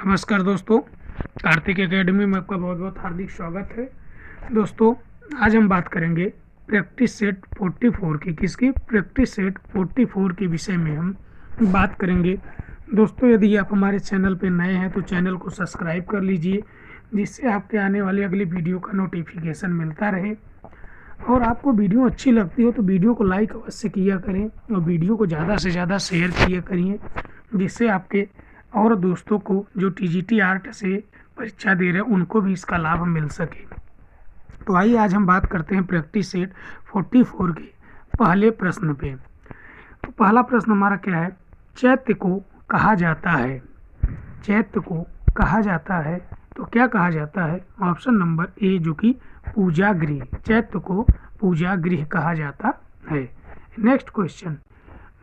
नमस्कार दोस्तों, कार्तिक एकेडमी में आपका बहुत बहुत हार्दिक स्वागत है। दोस्तों, आज हम बात करेंगे प्रैक्टिस सेट 44 की। किसकी? प्रैक्टिस सेट 44 के विषय में हम बात करेंगे। दोस्तों, यदि आप हमारे चैनल पर नए हैं तो चैनल को सब्सक्राइब कर लीजिए, जिससे आपके आने वाली अगली वीडियो का नोटिफिकेशन मिलता रहे। और आपको वीडियो अच्छी लगती हो तो वीडियो को लाइक अवश्य किया करें और वीडियो को ज़्यादा से ज़्यादा शेयर किया करिए, जिससे आपके और दोस्तों को जो टीजीटी आर्ट से परीक्षा दे रहे हैं उनको भी इसका लाभ मिल सके। तो आइए आज हम बात करते हैं प्रैक्टिस सेट 44 के पहले प्रश्न पे। तो पहला प्रश्न हमारा क्या है? चैत्य को कहा जाता है। चैत्य को कहा जाता है तो क्या कहा जाता है? ऑप्शन नंबर ए, जो कि पूजा गृह। चैत्य को पूजा गृह कहा जाता है। नेक्स्ट क्वेश्चन,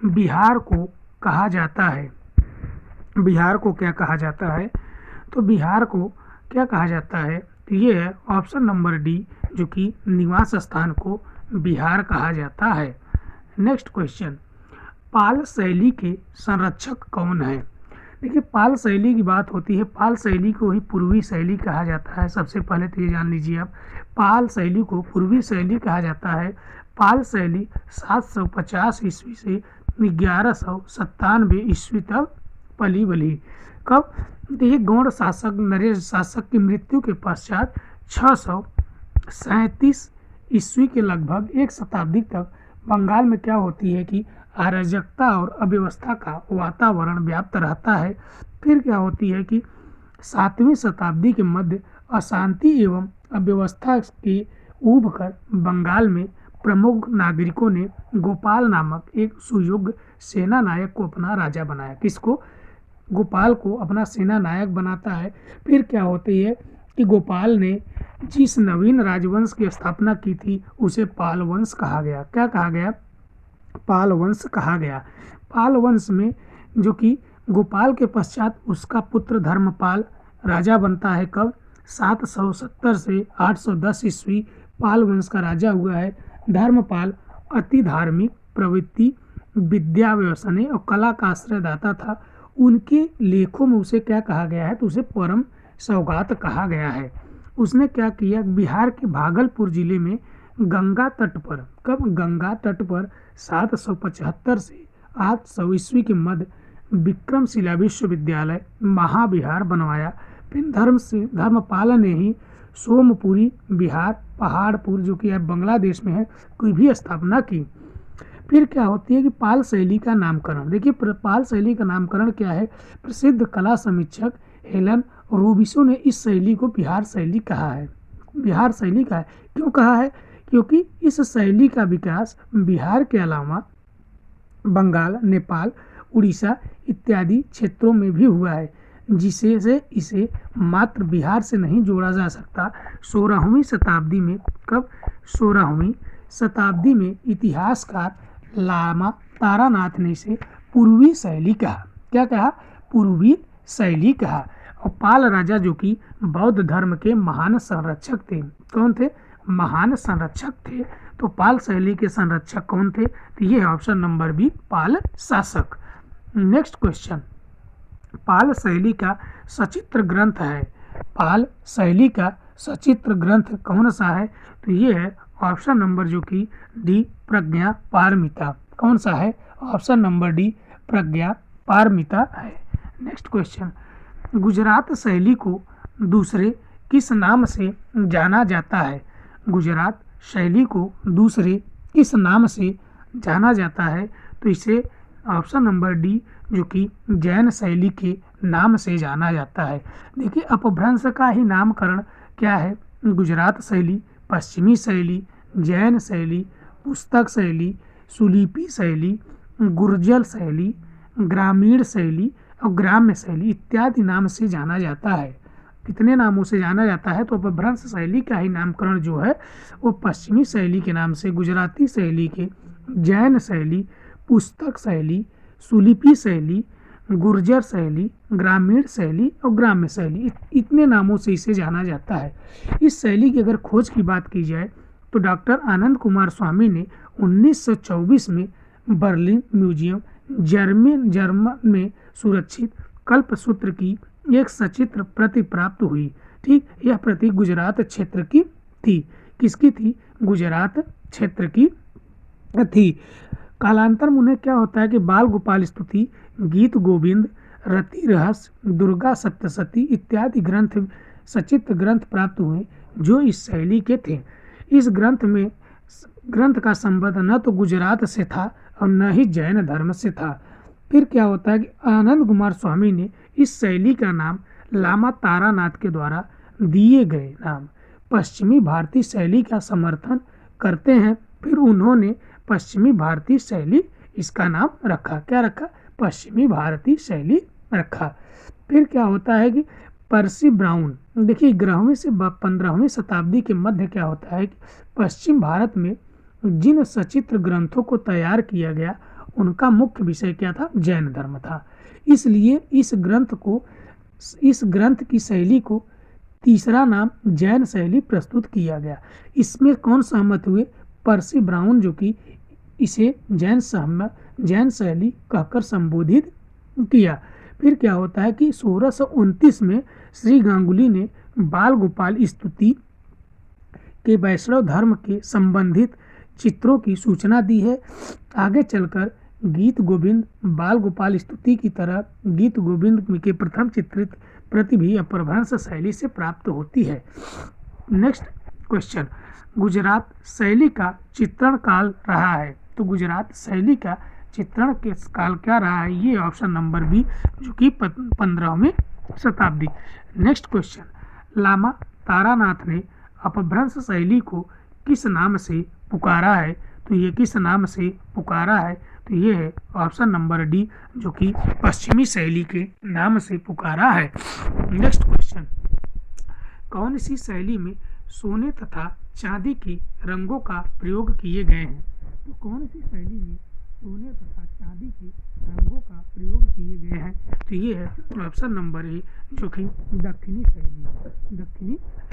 बिहार को कहा जाता है। बिहार को क्या कहा जाता है? तो बिहार को क्या कहा जाता है? तो ये है ऑप्शन नंबर डी, जो कि निवास स्थान को बिहार कहा जाता है। नेक्स्ट क्वेश्चन, पाल शैली के संरक्षक कौन है? देखिए, पाल शैली की बात होती है, पाल शैली को ही पूर्वी शैली कहा जाता है। सबसे पहले तो ये जान लीजिए आप, पाल शैली को पूर्वी शैली कहा जाता है। पाल शैली 750 ईस्वी से 1197 ईस्वी तक पली बली। कब? देखिए, गौड़ शासक नरेश शासक की मृत्यु के पश्चात 637 ईस्वी के लगभग एक शताब्दी तक बंगाल में क्या होती है कि अराजकता और अव्यवस्था का वातावरण व्याप्त रहता है। फिर क्या होती है कि 7वीं शताब्दी के मध्य अशांति एवं अव्यवस्था के उभ कर बंगाल में प्रमुख नागरिकों ने गोपाल नामक एक सुयोग्य सेना नायक को अपना राजा बनाया। किसको? गोपाल को अपना सेना नायक बनाता है। फिर क्या होती है कि गोपाल ने जिस नवीन राजवंश की स्थापना की थी उसे पाल वंश कहा गया। क्या कहा गया? पाल वंश कहा गया। पाल वंश में जो कि गोपाल के पश्चात उसका पुत्र धर्मपाल राजा बनता है। कब? 770 से 810 ईस्वी पाल वंश का राजा हुआ है। धर्मपाल अति धार्मिक प्रवृत्ति, विद्या व्यसने और कला का आश्रयदाता था। उनके लेखों में उसे क्या कहा गया है? तो उसे परम सौगात कहा गया है। उसने क्या किया? बिहार के भागलपुर जिले में गंगा तट पर, कब? गंगा तट पर 775 से 800 ईस्वी के मध्य विक्रमशिला विश्वविद्यालय महाविहार बनवाया। फिर धर्मपाल ने ही सोमपुरी बिहार पहाड़पुर, जो कि अब बांग्लादेश में है, की भी स्थापना की। फिर क्या होती है कि पाल शैली का नामकरण। देखिए, पाल शैली का नामकरण क्या है? प्रसिद्ध कला समीक्षक हेलन रूबिसो ने इस शैली को बिहार शैली कहा है। बिहार शैली का है। क्यों कहा है? क्योंकि इस शैली का विकास बिहार के अलावा बंगाल, नेपाल, उड़ीसा इत्यादि क्षेत्रों में भी हुआ है, जिसे से इसे मात्र बिहार से नहीं जोड़ा जा सकता। 16वीं शताब्दी में, कब? 16वीं शताब्दी में इतिहासकार लामा तारानाथ ने इसे पूर्वी शैली कहा। क्या कहा? पूर्वी शैली कहा। और पाल राजा जो कि बौद्ध धर्म के महान संरक्षक थे। कौन थे? महान संरक्षक थे। तो पाल शैली के संरक्षक कौन थे? तो ये है ऑप्शन नंबर बी, पाल शासक। नेक्स्ट क्वेश्चन, पाल शैली का सचित्र ग्रंथ है। पाल शैली का सचित्र ग्रंथ कौन सा है? तो ये है ऑप्शन नंबर जो कि डी, प्रज्ञा पारमिता। कौन सा है? ऑप्शन नंबर डी, प्रज्ञा पारमिता है। नेक्स्ट क्वेश्चन, गुजरात शैली को दूसरे किस नाम से जाना जाता है? गुजरात शैली को दूसरे किस नाम से जाना जाता है? तो इसे ऑप्शन नंबर डी, जो कि जैन शैली के नाम से जाना जाता है। देखिए, अपभ्रंश का ही नामकरण क्या है? गुजरात शैली, पश्चिमी शैली, जैन शैली, पुस्तक शैली, सुलिपि शैली, गुर्जर शैली, ग्रामीण शैली और ग्राम्य शैली इत्यादि नाम से जाना जाता है। कितने नामों से जाना जाता है? तो अपभ्रंश शैली का ही नामकरण जो है वो पश्चिमी शैली के नाम से, गुजराती शैली के जैन शैली, पुस्तक शैली, सुलिपि शैली, गुर्जर शैली, ग्रामीण शैली और ग्राम्य शैली, इतने नामों से इसे जाना जाता है। इस शैली की अगर खोज की बात की जाए तो डॉक्टर आनंद कुमार स्वामी ने 1924 में बर्लिन म्यूजियम जर्मन में सुरक्षित कल्पसूत्र की एक सचित्र प्रति प्राप्त हुई। ठीक, यह प्रति गुजरात क्षेत्र की थी। किसकी थी? गुजरात क्षेत्र की थी। कालांतर में उन्हें क्या होता है कि बाल गोपाल स्तुति, गीत गोविंद, रति रहस्य, दुर्गा सप्तशती इत्यादि ग्रंथ, सचित्र ग्रंथ प्राप्त हुए जो इस शैली के थे। इस ग्रंथ का संबंध न तो गुजरात से था और न ही जैन धर्म से था। फिर क्या होता है कि आनंद कुमार स्वामी ने इस शैली का नाम लामा तारानाथ के द्वारा दिए गए नाम पश्चिमी भारतीय शैली का समर्थन करते हैं। फिर उन्होंने पश्चिमी भारतीय शैली इसका नाम रखा। क्या रखा? पश्चिमी भारतीय शैली रखा। फिर क्या होता है कि पर्सी ब्राउन, देखिए 11वीं से 15वीं शताब्दी के मध्य क्या होता है कि पश्चिम भारत में जिन सचित्र ग्रंथों को तैयार किया गया उनका मुख्य विषय क्या था? जैन धर्म था। इसलिए इस ग्रंथ की शैली को तीसरा नाम जैन शैली प्रस्तुत किया गया। इसमें कौन सहमत हुए? पर्सी ब्राउन, जो कि इसे जैन शैली कहकर संबोधित किया। फिर क्या होता है कि 1629 में श्री गांगुली ने बाल गोपाल स्तुति के वैष्णव धर्म के संबंधित चित्रों की सूचना दी है। आगे चलकर गीत गोविंद बाल गोपाल स्तुति की तरह गीत गोविंद के प्रथम चित्रित प्रति भी अपभ्रंश शैली से प्राप्त होती है। नेक्स्ट क्वेश्चन, गुजरात शैली का चित्रण काल रहा है। तो गुजरात शैली का चित्रण के काल क्या रहा है? ये ऑप्शन नंबर बी, जो कि 15वीं शताब्दी। नेक्स्ट क्वेश्चन, लामा तारानाथ ने अपभ्रंश शैली को किस नाम से पुकारा है? तो ये किस नाम से पुकारा है? तो ये है ऑप्शन नंबर डी, जो कि पश्चिमी शैली के नाम से पुकारा है। नेक्स्ट क्वेश्चन, कौन सी शैली में सोने तथा चांदी के रंगों का प्रयोग किए गए हैं? तो कौन सी शैली में सोने तथा चांदी के रंगों का प्रयोग किए गए हैं? तो ये है ऑप्शन नंबर ए, जो कि दक्षिणी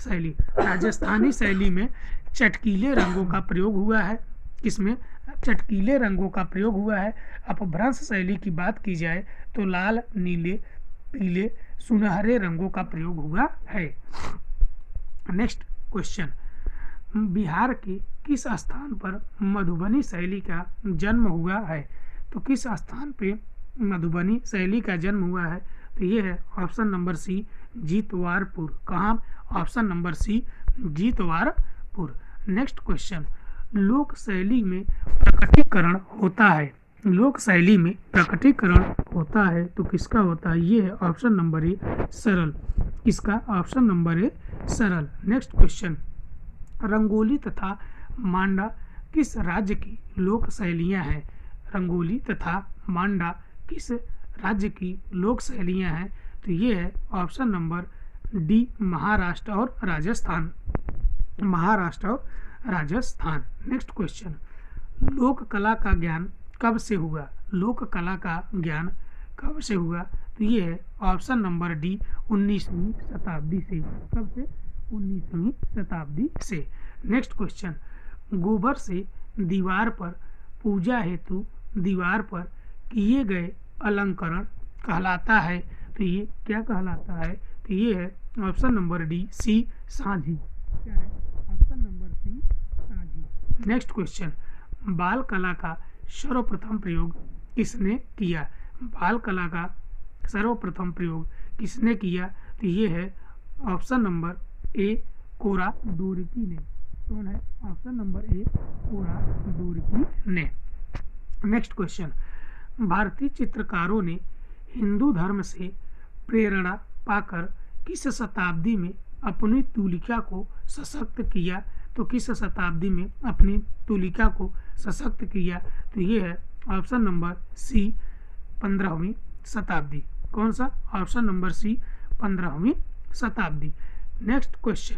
शैली। राजस्थानी शैली में चटकीले रंगों का प्रयोग हुआ है। किसमें? चटकीले रंगों का प्रयोग हुआ है। अपभ्रंश शैली की बात की जाए तो लाल, नीले, पीले, सुनहरे रंगों का प्रयोग हुआ है। नेक्स्ट क्वेश्चन, बिहार के किस स्थान पर मधुबनी शैली का जन्म हुआ है? तो किस स्थान पे मधुबनी शैली का जन्म हुआ है? तो ये है ऑप्शन नंबर सी, जीतवारपुर। कहाँ? Option number C, Jitwarpur. Next question, लोक शैली में प्रकटीकरण होता है। लोक शैली में प्रकटीकरण होता है तो किसका होता है? ये है ऑप्शन नंबर ए, सरल। किसका? ऑप्शन नंबर ए, सरल। नेक्स्ट क्वेश्चन, रंगोली तथा मांडा किस राज्य की लोक शैलियाँ हैं? रंगोली तथा मांडा किस राज्य की लोक शैलियाँ हैं? तो ये है ऑप्शन नंबर डी, महाराष्ट्र और राजस्थान। नेक्स्ट क्वेश्चन, लोक कला का ज्ञान कब से हुआ? लोक कला का ज्ञान कब से हुआ? तो ये है ऑप्शन नंबर डी, 19वीं शताब्दी से। कब से? 19वीं शताब्दी से। नेक्स्ट क्वेश्चन, गोबर से दीवार पर पूजा हेतु दीवार पर किए गए अलंकरण कहलाता है। तो ये क्या कहलाता है? तो ये है ऑप्शन नंबर डी, सी, साझी। क्या है? ऑप्शन नंबर सी, साझी। नेक्स्ट क्वेश्चन, बाल कला का सर्वप्रथम प्रयोग किसने किया? बाल कला का सर्वप्रथम प्रयोग किसने किया? तो ये है ऑप्शन नंबर ए, कोरा डोरकी ने। कौन है? ऑप्शन नंबर ए, कोरा डोरकी ने। नेक्स्ट क्वेश्चन, भारतीय चित्रकारों ने हिंदू धर्म से प्रेरणा पाकर किस शताब्दी में अपनी तुलिका को सशक्त किया? तो किस शताब्दी में अपनी तुलिका को सशक्त किया? तो ये है ऑप्शन नंबर सी, 15वीं शताब्दी। कौन सा? ऑप्शन नंबर सी, 15वीं शताब्दी। नेक्स्ट क्वेश्चन,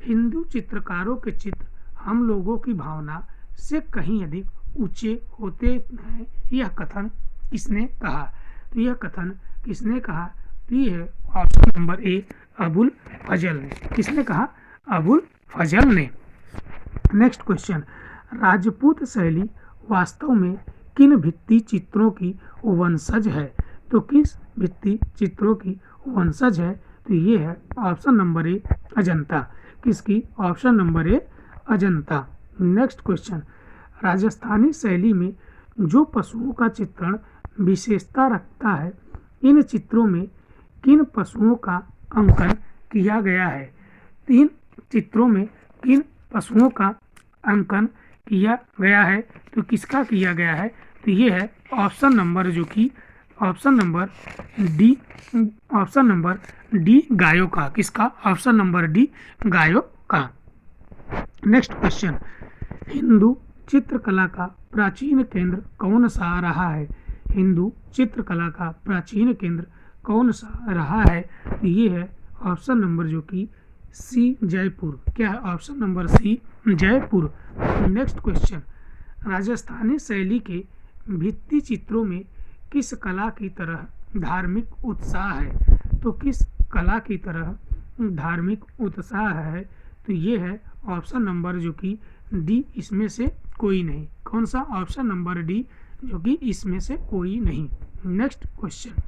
हिंदू चित्रकारों के चित्र हम लोगों की भावना से कहीं अधिक ऊंचे होते हैं, यह कथन किसने कहा? तो यह कथन किसने कहा? तो ये है ऑप्शन नंबर ए, अबुल फजल ने। किसने कहा? अबुल फजल ने। नेक्स्ट क्वेश्चन, राजपूत शैली वास्तव में किन भित्ति चित्रों की वंशज है? तो किस भित्ति चित्रों की वंशज है? तो ये है ऑप्शन नंबर ए अजंता। किसकी? Option number A Ajanta. Next question, Rajasthani शैली में जो पशुओं का चित्रण विशेषता रखता है, इन चित्रों में किन पशुओं का अंकन किया गया है? तीन चित्रों में किन पशुओं का अंकन किया गया है? तो किसका किया गया है? तो ये है ऑप्शन नंबर जो कि ऑप्शन नंबर डी गायों का। किसका? ऑप्शन नंबर डी गायों का। नेक्स्ट क्वेश्चन, हिंदू चित्रकला का प्राचीन केंद्र कौन सा रहा है? हिंदू चित्रकला का प्राचीन केंद्र कौन सा रहा है? तो ये है ऑप्शन नंबर जो कि सी जयपुर। क्या है? Option number C Jaipur. Next question, Rajasthani शैली के भित्ति चित्रों में किस कला की तरह धार्मिक उत्साह है? तो किस कला की तरह धार्मिक उत्साह है? तो ये है ऑप्शन नंबर जो कि डी, इसमें से कोई नहीं। कौन सा? ऑप्शन नंबर डी जो कि इसमें से कोई नहीं। नेक्स्ट क्वेश्चन,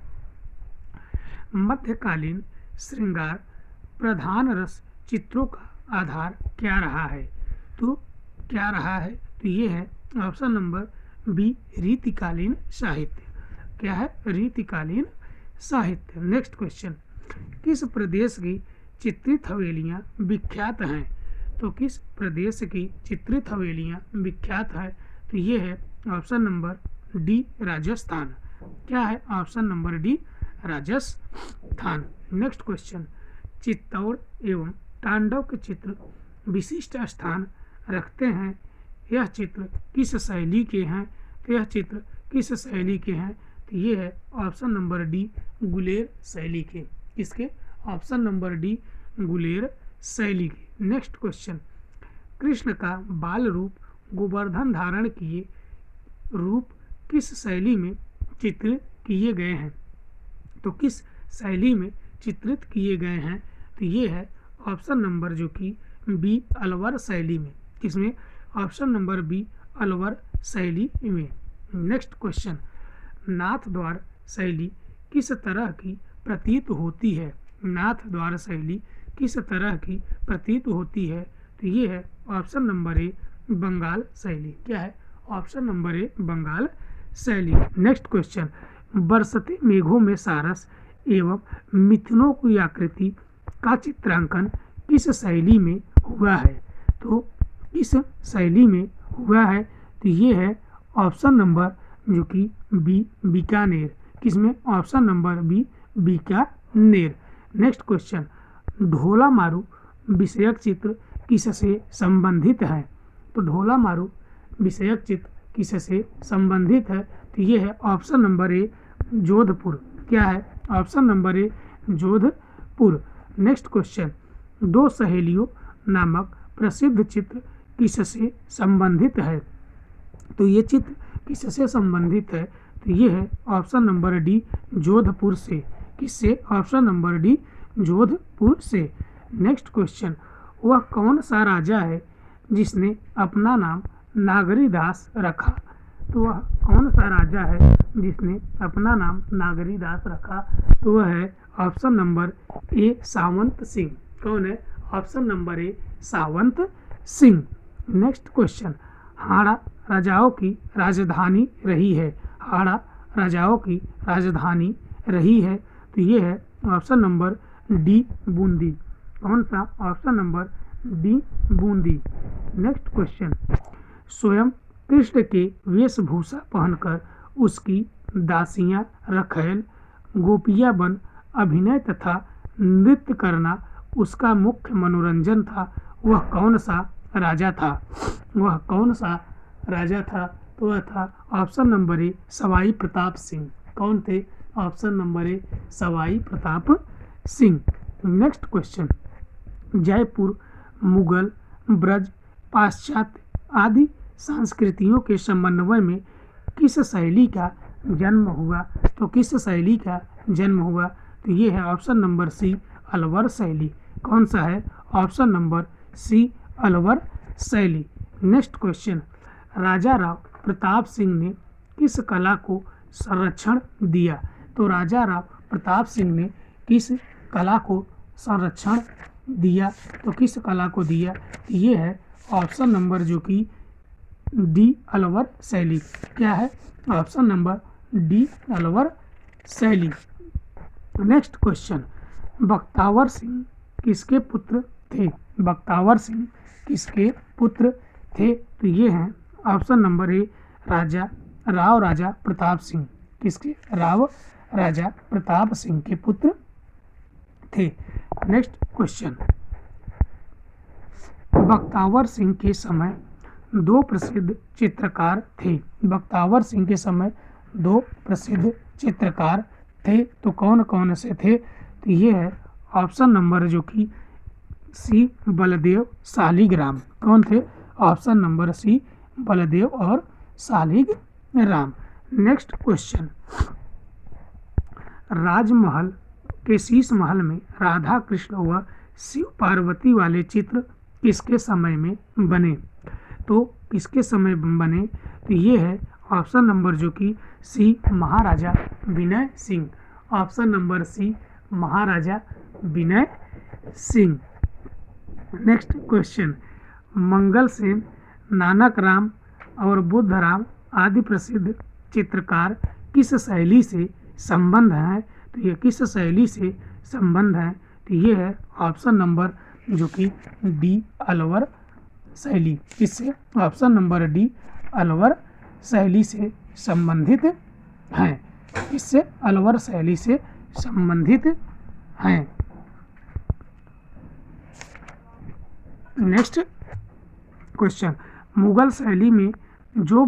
मध्यकालीन श्रृंगार प्रधान रस चित्रों का आधार क्या रहा है? तो क्या रहा है? तो ये है ऑप्शन नंबर बी रीतिकालीन साहित्य। क्या है? रीतिकालीन साहित्य। नेक्स्ट क्वेश्चन, किस प्रदेश की चित्रित हवेलियां विख्यात हैं? तो किस प्रदेश की चित्रित हवेलियां विख्यात है? तो ये है ऑप्शन नंबर डी राजस्थान। क्या है? Option number D Rajasthan. Next question, Chittor एवं तांडव के चित्र विशिष्ट स्थान रखते हैं, यह चित्र किस शैली के हैं? तो यह चित्र किस शैली के हैं? तो ये है ऑप्शन नंबर डी गुलेर शैली के। किसके? ऑप्शन नंबर डी गुलेर शैली के। नेक्स्ट क्वेश्चन, कृष्ण का बाल रूप गोवर्धन धारण किए रूप किस शैली में चित्रित किए गए हैं? तो किस शैली में चित्रित किए गए हैं? तो ये है ऑप्शन नंबर जो कि बी अलवर शैली में। किसमें? ऑप्शन नंबर बी अलवर शैली में। नेक्स्ट क्वेश्चन, नाथ द्वार शैली किस तरह की प्रतीत होती है? नाथ द्वार शैली किस तरह की प्रतीत होती है? तो ये है ऑप्शन नंबर ए बंगाल शैली। क्या है? ऑप्शन नंबर ए बंगाल शैली। नेक्स्ट क्वेश्चन, बरसते मेघों में सारस एवं मिथुनों की आकृति का चित्रांकन किस शैली में हुआ है? तो किस शैली में हुआ है? तो ये है ऑप्शन नंबर जो कि बी बीकानेर। किसमें? Option number B Bikaner. Next question, Dhola Maru विषयक चित्र किससे संबंधित है? तो ढोला मारू विषयक चित्र किससे संबंधित है? तो ये है ऑप्शन नंबर ए जोधपुर। क्या है? ऑप्शन नंबर ए जोधपुर। नेक्स्ट क्वेश्चन, दो सहेलियों नामक प्रसिद्ध चित्र किससे संबंधित है? तो ये चित्र किससे संबंधित है? तो ये है ऑप्शन नंबर डी जोधपुर से। किससे? ऑप्शन नंबर डी जोधपुर से। नेक्स्ट क्वेश्चन, वह कौन सा राजा है जिसने अपना नाम नागरीदास रखा? तो वह कौन सा राजा है जिसने अपना नाम नागरीदास रखा? तो वह है option number A Sawant Singh. कौन है? Option number A Sawant Singh. Next question, Hada राजाओं की राजधानी रही है। हाड़ा राजाओं की राजधानी रही है। तो ये है ऑप्शन नंबर डी बूंदी। कौन सा? Option number D Bundi. Next question, स्वयं कृष्ण के वेशभूषा पहनकर उसकी दासियां रखैल गोपियां बन अभिनय तथा नृत्य करना उसका मुख्य मनोरंजन था। वह कौन सा राजा था? वह कौन सा राजा था? तो वह था ऑप्शन नंबर ए सवाई प्रताप सिंह। कौन थे? ऑप्शन नंबर ए सवाई प्रताप सिंह। नेक्स्ट क्वेश्चन, जयपुर मुगल ब्रज पाश्चात्य आदि संस्कृतियों के समन्वय में किस शैली का जन्म हुआ? तो किस शैली का जन्म हुआ? तो ये है ऑप्शन नंबर सी अलवर शैली। कौन सा है? ऑप्शन नंबर सी अलवर शैली। नेक्स्ट क्वेश्चन, राजा राव प्रताप सिंह ने किस कला को संरक्षण दिया? तो राजा राव प्रताप सिंह ने किस कला को संरक्षण दिया, तो किस कला को दिया, ये है ऑप्शन नंबर जो कि डी अलवर शैली। क्या है? ऑप्शन नंबर डी अलवर शैली। नेक्स्ट क्वेश्चन, बख्तावर सिंह किसके पुत्र थे? बख्तावर सिंह किसके पुत्र थे? तो ये हैं ऑप्शन नंबर ए राव राजा प्रताप सिंह। किसके? राव राजा प्रताप सिंह के पुत्र थे। नेक्स्ट क्वेश्चन, बख्तावर सिंह के समय दो प्रसिद्ध चित्रकार थे। बख्तावर सिंह के समय दो प्रसिद्ध चित्रकार थे, तो कौन कौन से थे? तो ये है ऑप्शन नंबर जो कि सी बलदेव शालिग्राम। कौन थे? ऑप्शन नंबर सी बलदेव और शालिग्राम। नेक्स्ट क्वेश्चन, राजमहल के शीश महल में राधा कृष्ण व शिव पार्वती वाले चित्र किसके समय में बने? तो किसके समय बने? तो ये है ऑप्शन नंबर जो कि सी महाराजा विनय सिंह। ऑप्शन नंबर सी महाराजा विनय सिंह। नेक्स्ट क्वेश्चन, मंगल सेन, नानक राम और बुद्धराम आदि प्रसिद्ध चित्रकार किस शैली से संबंध हैं? तो ये किस शैली से संबंध हैं? तो ये है ऑप्शन नंबर जो कि डी अलवर शैली। इससे ऑप्शन नंबर डी अलवर शैली से संबंधित हैं। इससे अलवर शैली से संबंधित हैं। नेक्स्ट क्वेश्चन, मुगल शैली में जो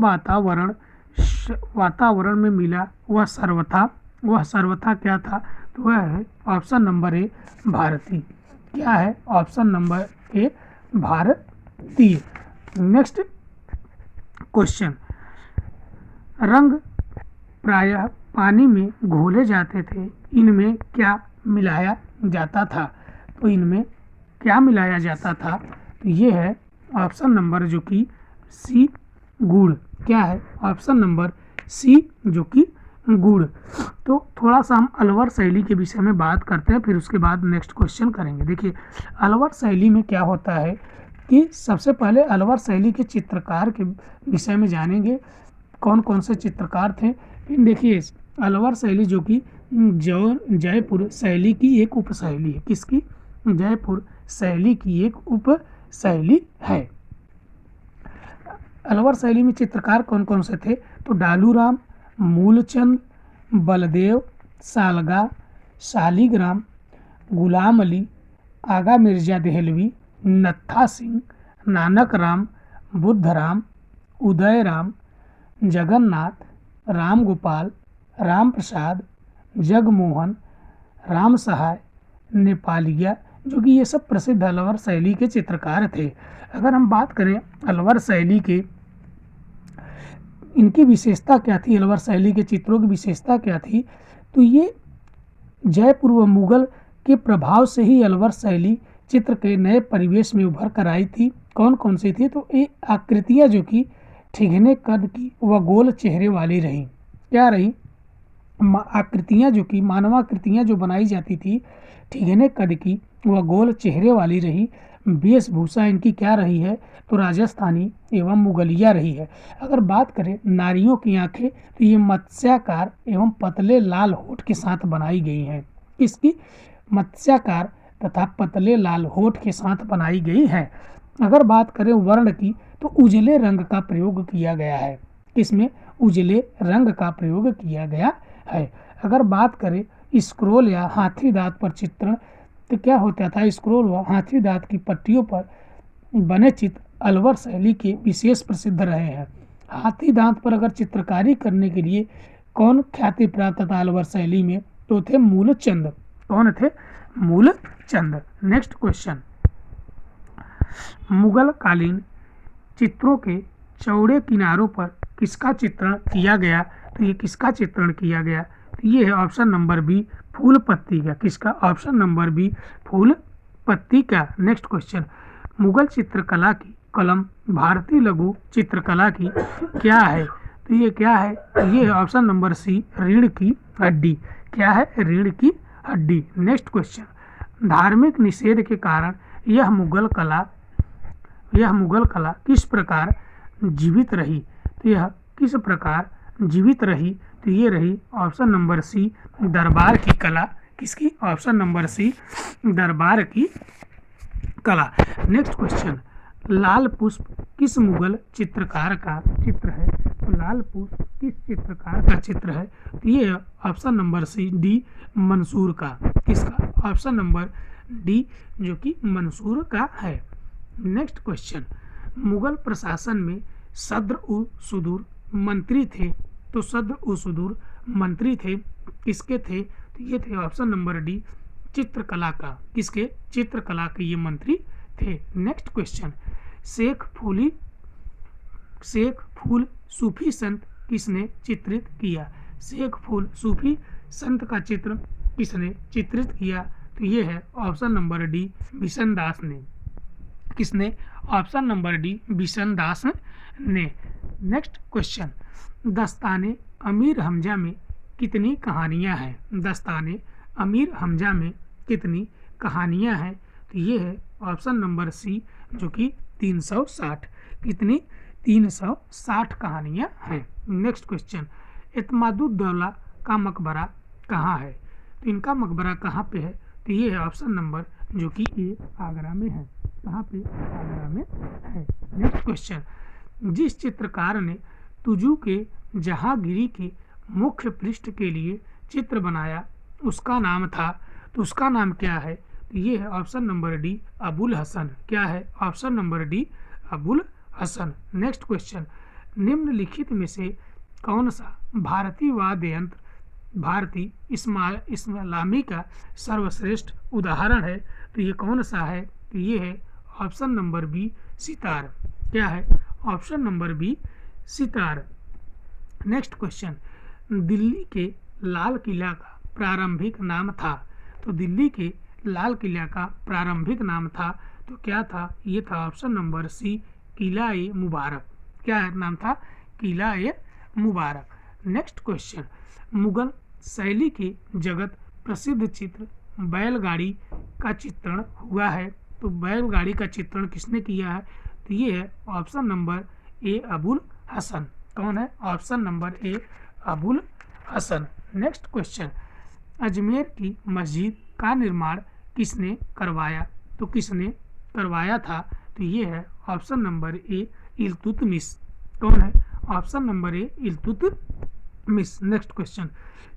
वातावरण में मिला वह सर्वथा क्या था? तो वह है ऑप्शन नंबर ए भारतीय। क्या है? ऑप्शन नंबर ए भारतीय। नेक्स्ट क्वेश्चन, रंग प्रायः पानी में घोले जाते थे, इनमें क्या मिलाया जाता था? तो इनमें क्या मिलाया जाता था? तो ये है ऑप्शन नंबर जो कि सी गुड़। क्या है? ऑप्शन नंबर सी जो कि गुड़। तो थोड़ा सा हम अलवर शैली के विषय में बात करते हैं, फिर उसके बाद नेक्स्ट क्वेश्चन करेंगे। देखिए, अलवर शैली में क्या होता है कि सबसे पहले अलवर शैली के चित्रकार के विषय में जानेंगे, कौन कौन से चित्रकार थे। फिर देखिए, अलवर शैली जो कि जयपुर शैली की एक उपशैली है। किसकी? जयपुर शैली की एक उपशैली है। अलवर शैली में चित्रकार कौन कौन से थे? तो डालूराम, मूलचंद, बलदेव, सालगा, शालिग्राम, गुलाम अली, आगा मिर्जा देहलवी, नत्था सिंह, नानक राम, बुद्धराम, उदयराम, जगन्नाथ, राम गोपाल, राम प्रसाद, जगमोहन, राम सहाय, नेपालिया, जो कि ये सब प्रसिद्ध अलवर शैली के चित्रकार थे। अगर हम बात करें अलवर शैली के, इनकी विशेषता क्या थी, अलवर शैली के चित्रों की विशेषता क्या थी? तो ये जयपुर व मुगल के प्रभाव से ही अलवर शैली चित्र के नए परिवेश में उभर कर आई थी। कौन कौन सी थी? तो ये आकृतियाँ जो कि ठिगने कद की व गोल चेहरे वाली रही। क्या रही? आकृतियाँ जो कि मानवाकृतियाँ जो बनाई जाती थी ठिगने कद की व गोल चेहरे वाली रही। वेशभूषा इनकी क्या रही है? तो राजस्थानी एवं मुगलिया रही है। अगर बात करें नारियों की आंखें, तो ये मत्स्याकार एवं पतले लाल होठ के साथ बनाई गई हैं। किसकी? मत्स्याकार तथा पतले लाल होठ के साथ बनाई गई है। अगर बात करें वर्ण की, तो उजले रंग का प्रयोग किया गया है। इसमें उजले रंग का प्रयोग किया गया है। अगर बात करें स्क्रोल या हाथी दांत पर चित्रण, तो क्या होता था? स्क्रोल व हाथी दांत की पट्टियों पर बने चित्र अलवर शैली के विशेष प्रसिद्ध रहे हैं। हाथी दांत पर अगर चित्रकारी करने के लिए कौन ख्याति प्राप्त था अलवर शैली में? तो थे मूलचंद। कौन थे? मूलचंद। नेक्स्ट क्वेश्चन, मुगल कालीन चित्रों के चौड़े किनारों पर किसका चित्रण किया गया? तो ये किसका चित्रण किया गया? तो ये है ऑप्शन नंबर बी फूल पत्ती का। किसका? ऑप्शन नंबर बी फूल पत्ती का। नेक्स्ट क्वेश्चन, मुगल चित्रकला की कलम भारतीय लघु चित्रकला की क्या है? तो ये क्या है? ये है ऑप्शन नंबर सी रीढ़ की हड्डी। क्या है? रीढ़ की हड्डी। नेक्स्ट क्वेश्चन, धार्मिक निषेध के कारण यह मुगल कला किस प्रकार जीवित रही? तो यह किस प्रकार जीवित रही? तो ये रही ऑप्शन नंबर सी, दरबार की कला। किसकी? ऑप्शन नंबर सी, दरबार की कला। नेक्स्ट क्वेश्चन, लाल पुष्प किस मुगल चित्रकार का चित्र है? तो लाल पुष्प किस चित्रकार का चित्र है? तो ये option number C, D, Mansur का। किसका? ऑप्शन नंबर डी, जो कि मंसूर का है। नेक्स्ट क्वेश्चन, मुगल प्रशासन में सद्र उ सुदूर मंत्री थे। तो सद्र उ सुदूर मंत्री थे, किसके थे? तो ये थे ऑप्शन नंबर डी, चित्रकला का। किसके? चित्रकला के ये मंत्री थे। नेक्स्ट क्वेश्चन, शेख फूल सूफी संत किसने चित्रित किया? शेख फूल सूफी संत का चित्र किसने चित्रित किया? तो ये है ऑप्शन नंबर डी, बिशन दास ने। किसने? ऑप्शन नंबर डी, बिशन दास ने। नेक्स्ट क्वेश्चन, दस्ताने अमीर हमजा में कितनी कहानियां हैं? दस्ताने अमीर हमजा में कितनी कहानियां हैं? तो ये है ऑप्शन नंबर सी, जो कि 360। कितनी? 360 कहानियां हैं। नेक्स्ट क्वेश्चन, इत्मादुद्दौला का मकबरा कहाँ है? तो इनका मकबरा कहाँ पे है? तो ये है ऑप्शन नंबर जो कि ए, आगरा में है। कहाँ पे? आगरा में है। नेक्स्ट क्वेश्चन, जिस चित्रकार ने तुजू के जहांगीरी के मुख्य पृष्ठ के लिए चित्र बनाया उसका नाम था, तो उसका नाम क्या है? तो ये है option number D, Abul Hasan. क्या है? Option number D, Abul Hasan. Next question, निम्नलिखित में से कौन सा भारतीय वाद्य यंत्र भारतीय इस्लामी का सर्वश्रेष्ठ उदाहरण है? तो ये कौन सा है? तो ये है ऑप्शन नंबर बी, सितार। क्या है? Option number B, sitar. Next question, Delhi के लाल किला का प्रारंभिक नाम था। तो दिल्ली के लाल किला का प्रारंभिक नाम था, तो क्या था? ये था ऑप्शन नंबर सी, किला ए मुबारक। क्या नाम था? किला ए मुबारक। नेक्स्ट क्वेश्चन, मुगल शैली के जगत प्रसिद्ध चित्र बैलगाड़ी का चित्रण हुआ है। तो बैलगाड़ी का चित्रण किसने किया है? तो ये है option number A, Abul Hasan. कौन है? Option number A, Abul Hasan. Next question, Ajmer की मस्जिद का निर्माण किसने करवाया? तो किसने करवाया था? तो ये है ऑप्शन नंबर ए, इल्तुतमिश। कौन है? ऑप्शन नंबर ए, इल्तुतमिश। नेक्स्ट क्वेश्चन,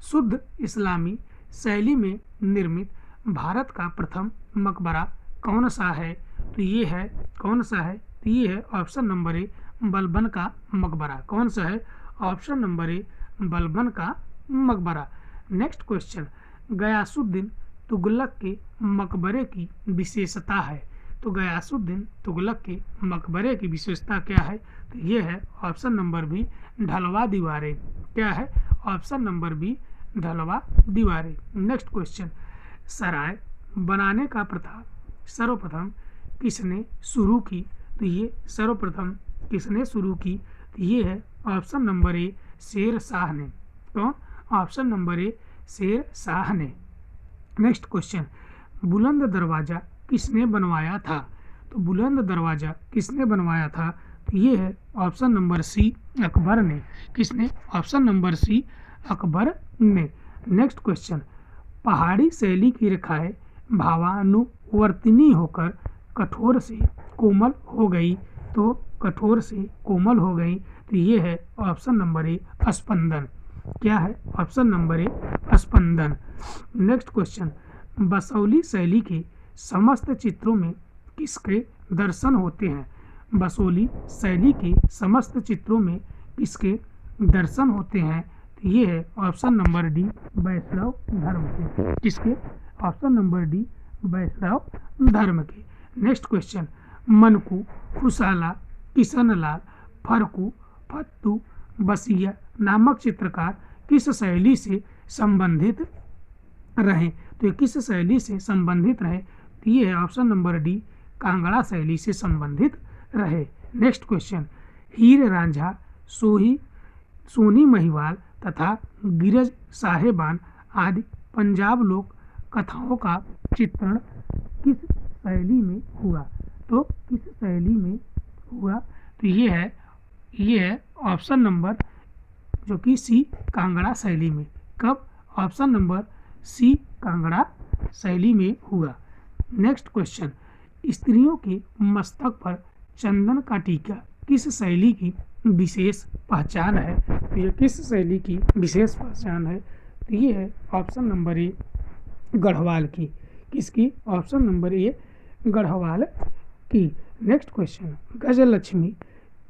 शुद्ध इस्लामी शैली में निर्मित भारत का प्रथम मकबरा कौन सा है? तो ये है कौन सा है? तो ये है ऑप्शन नंबर ए, बलबन का मकबरा। कौन सा है? ऑप्शन नंबर ए, बलबन का मकबरा। नेक्स्ट क्वेश्चन, गयासुद्दीन तुगलक के मकबरे की विशेषता है। तो गयासुद्दीन तुगलक के मकबरे की विशेषता क्या है? तो ये है ऑप्शन नंबर बी, ढलवा दीवारें। क्या है? ऑप्शन नंबर बी, ढलवा दीवारें। नेक्स्ट क्वेश्चन, सराय बनाने का प्रथा सर्वप्रथम किसने शुरू की? तो ये सर्वप्रथम किसने शुरू की? तो ये है ऑप्शन नंबर ए, शेर शाह ने। कौन? ऑप्शन नंबर ए, शेर शाह ने। नेक्स्ट क्वेश्चन, बुलंद दरवाजा किसने बनवाया था? तो बुलंद दरवाजा किसने बनवाया था? तो ये है ऑप्शन नंबर सी, अकबर ने। किसने? ऑप्शन नंबर सी, अकबर ने। नेक्स्ट क्वेश्चन, पहाड़ी शैली की रेखाएं भावानुवर्तिनी होकर कठोर से कोमल हो गई। तो कठोर से कोमल हो गई, तो ये है ऑप्शन नंबर ए, स्पंदन। क्या है? ऑप्शन नंबर ए, स्पंदन। नेक्स्ट क्वेश्चन, बसौली शैली के समस्त चित्रों में किसके दर्शन होते हैं? बसौली शैली के समस्त चित्रों में किसके दर्शन होते हैं? तो ये है ऑप्शन नंबर डी, वैष्णव धर्म के। किसके? ऑप्शन नंबर डी, वैष्णव धर्म के। नेक्स्ट क्वेश्चन, मनकू, खुशाला, किशनलाल, फरकू, फत्तू, बसिया नामक चित्रकार किस शैली से संबंधित रहे? तो ये किस शैली से संबंधित रहे? तो ये है ऑप्शन नंबर डी, कांगड़ा शैली से संबंधित रहे। नेक्स्ट क्वेश्चन, हीर रांझा, सोनी महिवाल तथा गिरज साहेबान आदि पंजाब लोक कथाओं का चित्रण किस शैली में हुआ? तो किस शैली में हुआ? तो ये है ऑप्शन नंबर जो कि सी, कांगड़ा शैली में। कब? ऑप्शन नंबर सी, कांगड़ा शैली में हुआ। नेक्स्ट क्वेश्चन, स्त्रियों के मस्तक पर चंदन का टीका किस शैली की विशेष पहचान है? तो ये किस शैली की विशेष पहचान है? तो ये है ऑप्शन नंबर ए, गढ़वाल की। किसकी? ऑप्शन नंबर ए, गढ़वाल की। नेक्स्ट क्वेश्चन, गजलक्ष्मी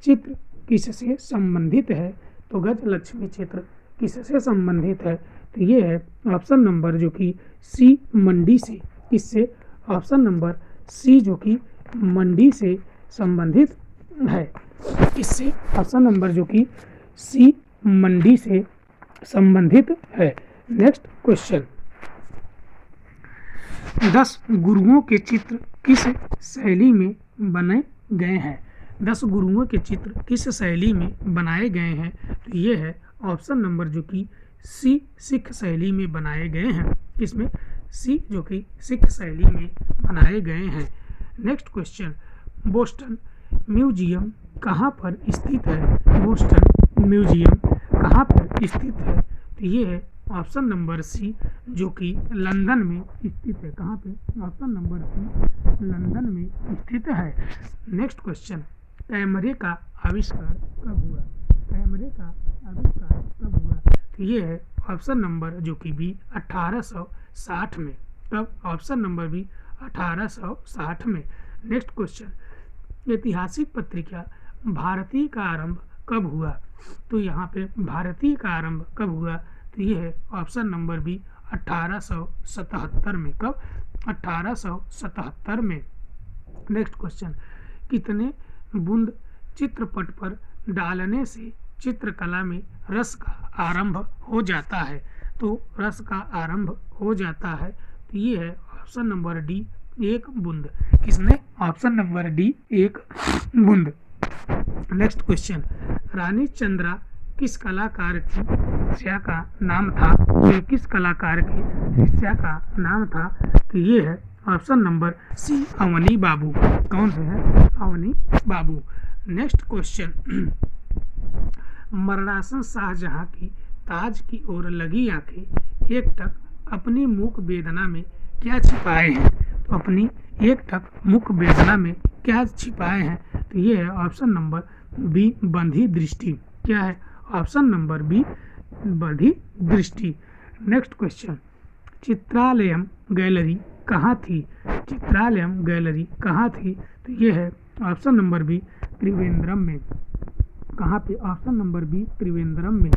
चित्र किससे संबंधित है? तो गजलक्ष्मी चित्र किससे संबंधित है? तो ये है ऑप्शन नंबर जो कि सी, मंडी से। किससे? ऑप्शन नंबर सी जो कि मंडी से संबंधित है। इससे ऑप्शन नंबर जो कि सी, मंडी से संबंधित है। नेक्स्ट क्वेश्चन, 10 गुरुओं के चित्र किस शैली में बने गए हैं? 10 गुरुओं के चित्र किस शैली में बनाए गए हैं? तो ये है ऑप्शन नंबर जो कि सी, सिख शैली में बनाए गए हैं। किसमें? सी जो कि सिख शैली में बनाए गए हैं। नेक्स्ट क्वेश्चन, बोस्टन म्यूजियम कहाँ पर स्थित है? बोस्टन म्यूजियम कहाँ पर स्थित है? तो ये है ऑप्शन नंबर सी जो कि लंदन में स्थित है। कहाँ पे? ऑप्शन नंबर सी, लंदन में स्थित है। नेक्स्ट क्वेश्चन, कैमरे का आविष्कार कब हुआ? कैमरे का आविष्कार कब हुआ? तो ये है ऑप्शन नंबर जो कि बी, 1860 में। कब? ऑप्शन नंबर बी, 1860 में। नेक्स्ट क्वेश्चन, ऐतिहासिक पत्रिका भारती का आरंभ कब हुआ? तो यहाँ पे भारती का आरंभ कब हुआ? तो ये है ऑप्शन नंबर बी, 1877 में। कब? 1877 में। नेक्स्ट क्वेश्चन, कितने बूंद चित्रपट पर डालने से चित्रकला में रस का आरंभ हो जाता है? तो रस का आरंभ हो जाता है। तो ये है ऑप्शन नंबर डी, 1 बूंद। किसने? ऑप्शन नंबर डी, 1 बूंद। नेक्स्ट क्वेश्चन, रानी चंद्रा किस कलाकार की शिष्या का नाम था? तो किस कलाकार की शिष्या का नाम था? तो ये है ऑप्शन नंबर सी, अवनी बाबू। कौन से है? अवनी बाबू। नेक्स्ट क्वेश्चन, मरणासन शाहजहां की ताज की ओर लगी आंखें एकटक अपनी मूक वेदना में क्या छिपाए हैं? तो अपनी एकटक मुख वेदना में क्या छिपाए हैं? तो ये है ऑप्शन नंबर बी, बंधी दृष्टि। क्या है? ऑप्शन नंबर बी, बंधी दृष्टि। नेक्स्ट क्वेश्चन, चित्रालयम गैलरी कहाँ थी? चित्रालयम गैलरी कहाँ थी? तो ये है ऑप्शन नंबर बी, त्रिवेंद्रम में। कहाँ पे? ऑप्शन नंबर बी, त्रिवेंद्रम में।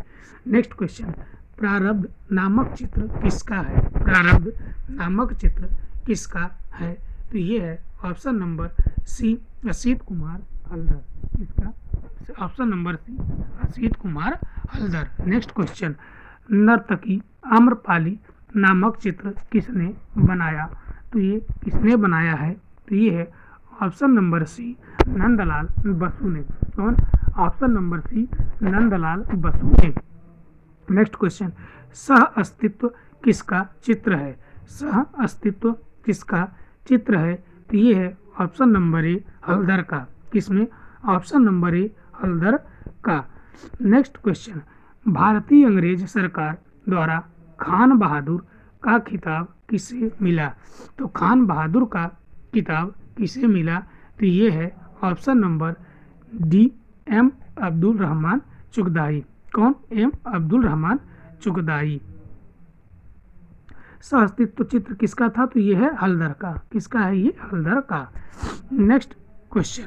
नेक्स्ट क्वेश्चन, प्रारब्ध नामक चित्र किसका है? प्रारब्ध नामक चित्र किसका है? तो ये है option number C, Asit Kumar Haldar. किसका? Option number C, Asit Kumar Haldar. Next question, नर्तकी आम्रपाली नामक चित्र किसने बनाया? तो ये किसने बनाया है? तो ये है option number C, Nandlal Bose ने। कौन? Option number C, Nandlal Bose ने। नेक्स्ट क्वेश्चन, सह अस्तित्व किसका चित्र है? सह अस्तित्व किसका चित्र है? तो ये है ऑप्शन नंबर ए, हल्दर का। किसमें? ऑप्शन नंबर ए, हल्दर का। नेक्स्ट क्वेश्चन, भारतीय अंग्रेज सरकार द्वारा खान बहादुर का खिताब किसे मिला? तो खान बहादुर का खिताब किसे मिला? तो ये है option number D, M Abdul Rahman Chughtai. कौन? एम अब्दुल रहमान चुगदाई। सहअस्तित्व चित्र किसका था? तो ये है हल्दर का। किसका है? ये हल्दर का। नेक्स्ट क्वेश्चन,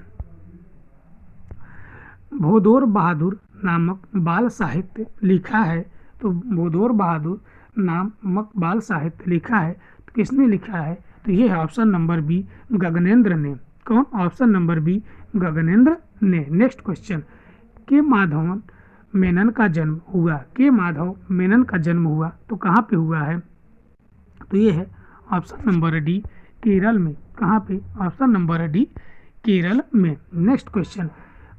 भोदोर बहादुर नामक बाल साहित्य लिखा है। तो भोदोर बहादुर नामक बाल साहित्य लिखा है, तो किसने लिखा है? तो ये है ऑप्शन नंबर बी, गगनेंद्र ने। कौन? ऑप्शन नंबर बी, गगनेंद्र ने। नेक्स्ट क्वेश्चन, के माधवन मेनन का जन्म हुआ? के माधव मेनन का जन्म हुआ तो कहाँ पे हुआ है? तो ये है ऑप्शन नंबर डी, केरल में। कहाँ पे? ऑप्शन नंबर डी, केरल में। नेक्स्ट क्वेश्चन,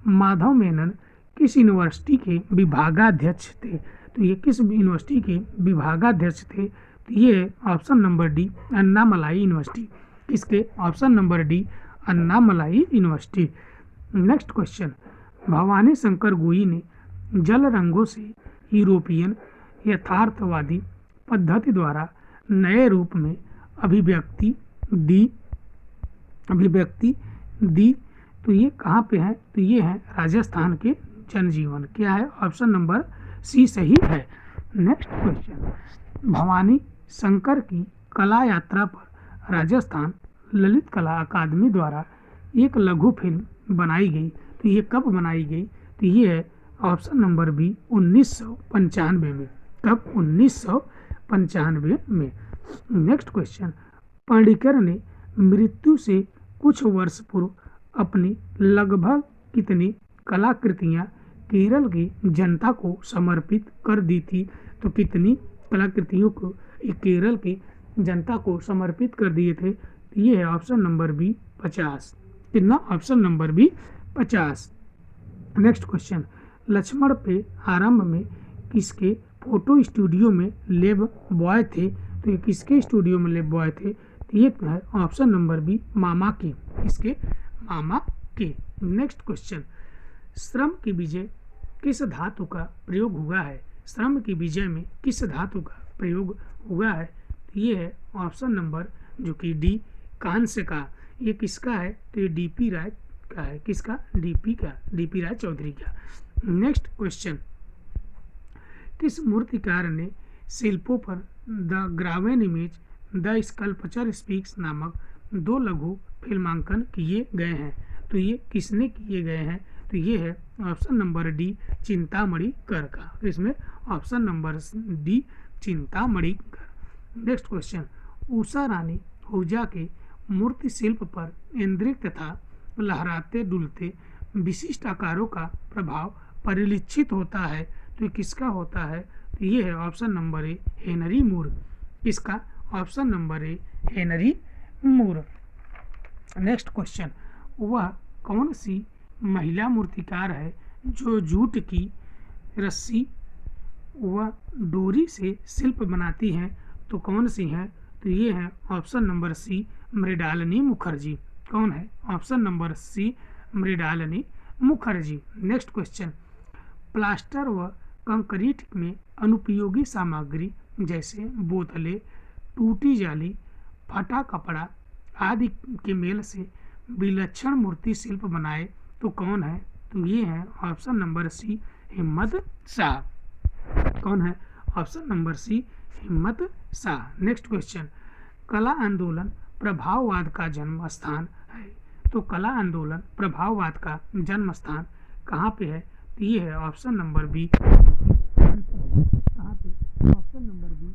माधव मेनन किस यूनिवर्सिटी के विभागाध्यक्ष थे? तो ये किस यूनिवर्सिटी के विभागाध्यक्ष थे? तो ये है option number D Annamalai university. किसके? Option number D Annamalai university. Next question, Bhavani Shankar गोई ने जल रंगों से यूरोपियन यथार्थवादी पद्धति द्वारा नए रूप में अभिव्यक्ति दी। तो ये कहाँ पे है? तो ये है राजस्थान के जनजीवन। क्या है? ऑप्शन नंबर सी सही है। नेक्स्ट क्वेश्चन, भवानी शंकर की कला यात्रा पर राजस्थान ललित कला अकादमी द्वारा एक लघु फिल्म बनाई गई। तो ये कब बनाई गई? तो ये है ऑप्शन नंबर बी 1995 में। कब? 1995 में। नेक्स्ट क्वेश्चन, पर्रिकर ने मृत्यु से कुछ वर्ष पूर्व अपनी लगभग कितनी कलाकृतियाँ केरल की जनता को समर्पित कर दी थी? तो कितनी कलाकृतियों को केरल की जनता को समर्पित कर दिए थे? तो ये है ऑप्शन नंबर बी 50। कितना? Option number B 50। Next question, Lakshman पे आरंभ में किसके फोटो स्टूडियो में लेब बॉय थे? तो ये किसके स्टूडियो में लेब बॉय थे? तो ये है ऑप्शन नंबर बी मामा के। किसके? मामा के। नेक्स्ट क्वेश्चन, श्रम की विजय किस धातु का प्रयोग हुआ है? श्रम की विजय में किस धातु का प्रयोग हुआ है? तो ये है ऑप्शन नंबर जो कि डी कांस्य का। ये किसका है? तो ये डीपी राय का है। किसका? डीपी राय चौधरी का। नेक्स्ट क्वेश्चन, किस मूर्तिकार ने शिल्पों पर the graven image the sculpture speaks नामक 2 लघु फिल्मांकन किए गए हैं? तो ये किसने किए गए हैं? तो ये है ऑप्शन नंबर डी चिंतामणि कर का। तो इसमें ऑप्शन नंबर डी चिंतामणि कर। नेक्स्ट क्वेश्चन, उषा रानी आहूजा के मूर्ति शिल्प पर इंद्रिक तथा लहराते डुलते विशिष्ट आकारों का प्रभाव परिलक्षित होता है। तो ये किसका होता है? तो ये है option number A Henry Moore. किसका? Option number A Henry Moore. Next question, वह कौन सी महिला मूर्तिकार है जो जूट की रस्सी व डोरी से शिल्प बनाती हैं? तो कौन सी है? तो ये है option number C Mrinalini Mukherjee. कौन है? Option number C Mrinalini Mukherjee. Next question, plaster व कंक्रीट में अनुपयोगी सामग्री जैसे बोतलें, टूटी जाली, फटा कपड़ा आदि के मेल से विलक्षण मूर्ति शिल्प बनाए तो कौन है? तो ये है ऑप्शन नंबर सी हिम्मत शाह। कौन है? ऑप्शन नंबर सी हिम्मत शाह। नेक्स्ट क्वेश्चन, कला आंदोलन प्रभाववाद का जन्म स्थान है। तो कला आंदोलन प्रभाववाद का जन्म स्थान कहाँ पे है? तो ये है ऑप्शन नंबर बी। कहाँ पे? ऑप्शन नंबर बी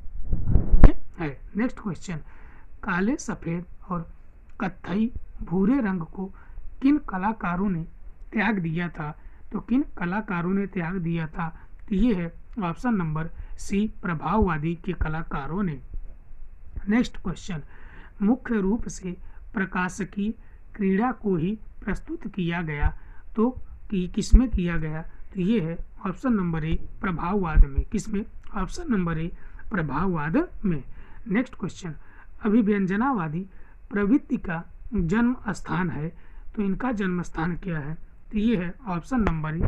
है। नेक्स्ट क्वेश्चन, काले, सफ़ेद और कत्थई भूरे रंग को किन कलाकारों ने त्याग दिया था? तो किन कलाकारों ने त्याग दिया था? तो ये है ऑप्शन नंबर सी प्रभाववादी के कलाकारों ने। नेक्स्ट क्वेश्चन, मुख्य रूप से प्रकाशिकी क्रीड़ा को ही प्रस्तुत किया गया तो किसमें किया गया? तो ये है ऑप्शन नंबर ए प्रभाववाद में। किसमें? ऑप्शन नंबर ए प्रभाववाद में। नेक्स्ट क्वेश्चन, अभिव्यंजनावादी प्रवृत्ति का जन्म स्थान है तो इनका जन्म स्थान क्या है? तो ये है ऑप्शन नंबर ए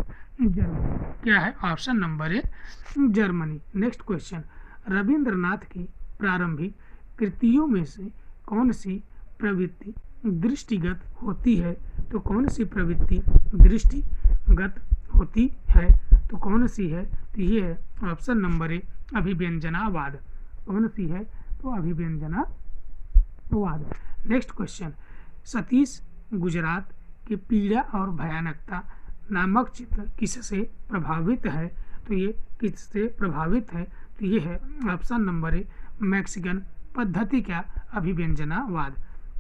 जर्मनी। क्या है? Option number A Germany. Next question, Rabindranath की प्रारंभिक कृतियों में से कौन सी प्रवृत्ति दृष्टिगत होती है? तो कौन सी प्रवृत्ति दृष्टिगत होती है? तो कौन सी है? तो ये है ऑप्शन नंबर ए अभिव्यंजनावाद। कौन सी है? तो अभिव्यंजनावाद। नेक्स्ट क्वेश्चन, सतीश गुजरात के पीड़ा और भयानकता नामक चित्र किससे प्रभावित है? तो ये किससे प्रभावित है? तो ये है ऑप्शन नंबर ए मैक्सिकन पद्धति का अभिव्यंजनावाद।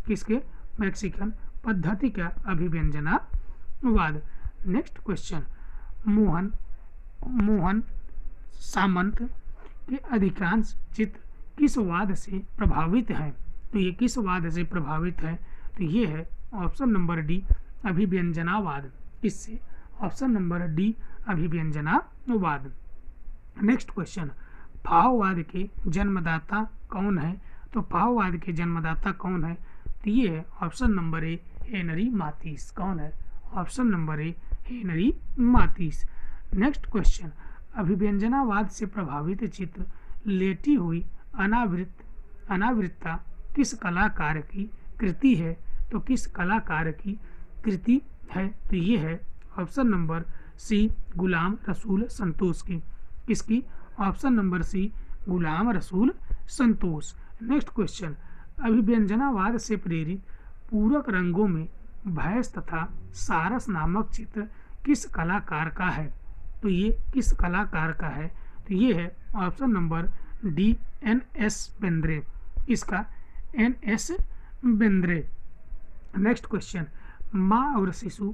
किसके? मैक्सिकन पद्धति का अभिव्यंजनावाद। नेक्स्ट क्वेश्चन, मोहन सामंत के अधिकांश चित्र किस वाद से प्रभावित हैं? तो ये किस वाद से प्रभावित है? तो ये है ऑप्शन नंबर डी अभिव्यंजनावाद। किससे? ऑप्शन नंबर डी अभिव्यंजनावाद। नेक्स्ट क्वेश्चन, भाववाद के जन्मदाता कौन है? तो भाववाद के जन्मदाता कौन है? तो ये है option number A, Henri Matisse. कौन है? Option number A, Henri Matisse. Next question, अभिव्यंजनावाद से प्रभावित चित्र लेटी हुई अनावृतता किस कलाकार की कृति है? तो किस कलाकार की कृति है? तो ये है ऑप्शन नंबर सी, गुलाम रसूल संतोष की। किसकी? ऑप्शन नंबर सी, गुलाम रसूल संतोष। नेक्स्ट क्वेश्चन, अभिव्यंजनावाद से प्रेरित पूरक रंगों में भैंस तथा सारस नामक चित्र किस कलाकार का है? तो ये किस कलाकार का है? तो ये है option number D, NS. Bendre. इसका एन.एस. बेंद्रे। नेक्स्ट क्वेश्चन, माँ और शिशु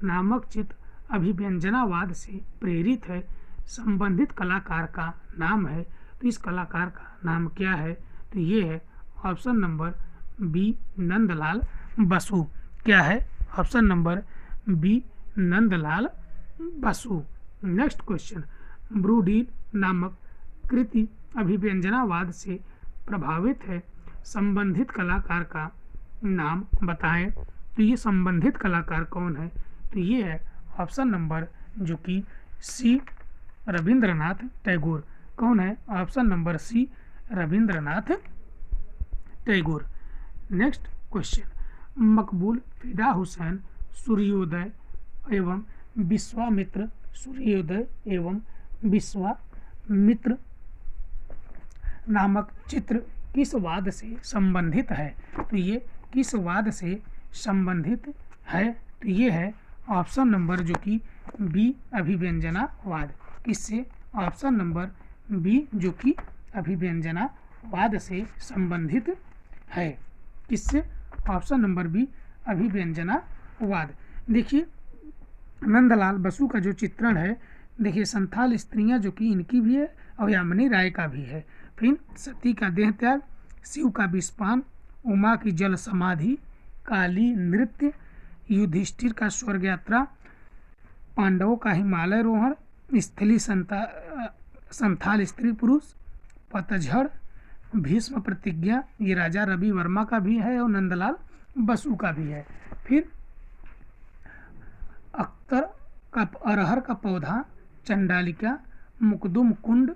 नामक चित्र अभिव्यंजनावाद से प्रेरित है, संबंधित कलाकार का नाम है। तो इस कलाकार का नाम क्या है? तो ये है option number B, Nandlal Bose. क्या है? Option number B, Nandlal Bose. Next question, ब्रूडील नामक कृति अभिव्यंजनावाद से प्रभावित है, संबंधित कलाकार का नाम बताएं। तो ये संबंधित कलाकार कौन है? तो ये है ऑप्शन नंबर जो कि सी, रविंद्रनाथ टैगोर। कौन है? Option number C, Rabindranath Tagore. Next question, Maqbool Fida Hussain सूर्योदय एवं विश्वामित्र, सूर्योदय एवं विश्वामित्र नामक चित्र किस वाद से संबंधित है? तो ये किस वाद से संबंधित है? तो ये है ऑप्शन नंबर जो कि बी, अभिव्यंजनावाद। किससे? ऑप्शन नंबर बी जो कि अभिव्यंजनावाद से संबंधित है। किससे? ऑप्शन नंबर बी, अभिव्यंजनावाद। देखिए नंदलाल बसु का जो चित्रण है, देखिए संथाल स्त्रियां जो कि इनकी भी है और यामिनी राय का भी है। फिर सती का देह त्याग, शिव का विषपान, उमा की जल समाधि, काली नृत्य, युधिष्ठिर का स्वर्ग यात्रा, पांडवों का हिमालय रोहण, स्थली संथाल स्त्री पुरुष, पतझड़, भीष्म प्रतिज्ञा। ये राजा रवि वर्मा का भी है और नंदलाल बसु का भी है। फिर अख्तर का अरहर का पौधा, चंडालिका, मुकदुम कुंड,